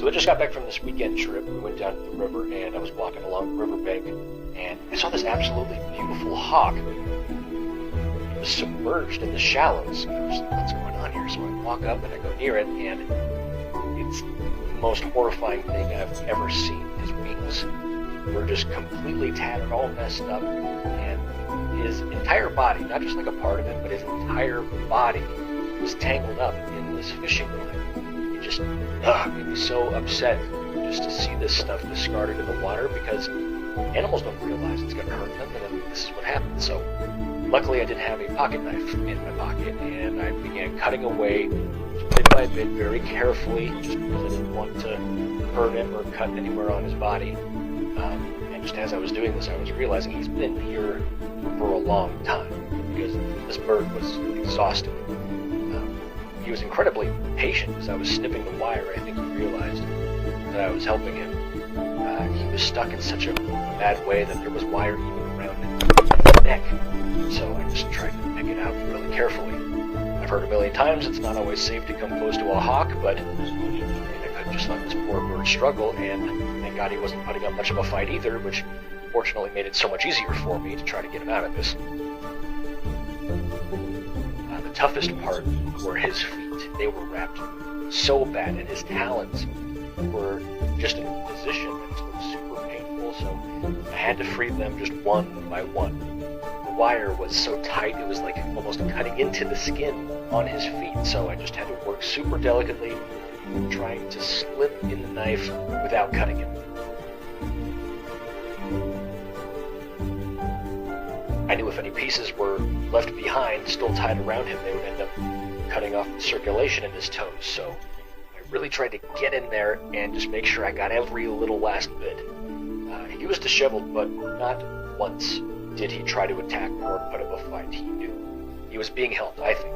So I just got back from this weekend trip. We went down to the river, and I was walking along the riverbank, and I saw this absolutely beautiful hawk. It was submerged in the shallows. I was like, what's going on here? So I walk up and I go near it, and it's the most horrifying thing I've ever seen. His wings were just completely tattered, all messed up, and his entire body, not just like a part of it, but his entire body was tangled up in this fishing line. It just made me so upset just to see this stuff discarded in the water, because animals don't realize it's going to hurt them, and then this is what happens. So luckily I did have a pocket knife in my pocket, and I began cutting away bit by bit, very carefully, just because I didn't want to hurt him or cut anywhere on his body. And just as I was doing this, I was realizing he's been here for a long time, because this bird was exhausted. He was incredibly patient as I was snipping the wire. I think he realized that I was helping him. He was stuck in such a bad way that there was wire even around his neck. So I just tried to pick it out really carefully. I've heard a million times it's not always safe to come close to a hawk, but I couldn't just let this poor bird struggle, and thank God he wasn't putting up much of a fight either, which fortunately made it so much easier for me to try to get him out of this. The toughest part were his feet. They were wrapped so bad, and his talons were just in a position that just looked super painful, so I had to free them just one by one. The wire was so tight, it was like almost cutting into the skin on his feet, so I just had to work super delicately, trying to slip in the knife without cutting it. I knew if any pieces were left behind, still tied around him, they would end up cutting off the circulation in his toes, so I really tried to get in there and just make sure I got every little last bit. He was disheveled, but not once did he try to attack or put up a fight. He knew he was being helped, I think.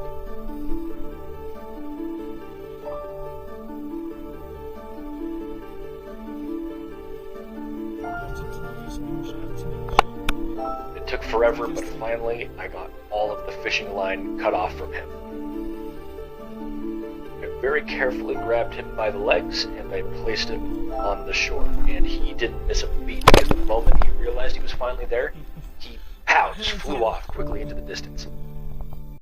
It took forever, but finally I got all of the fishing line cut off from him. I very carefully grabbed him by the legs and I placed him on the shore, and he didn't miss a beat, because the moment he realized he was finally there, he, pow, just flew off quickly into the distance.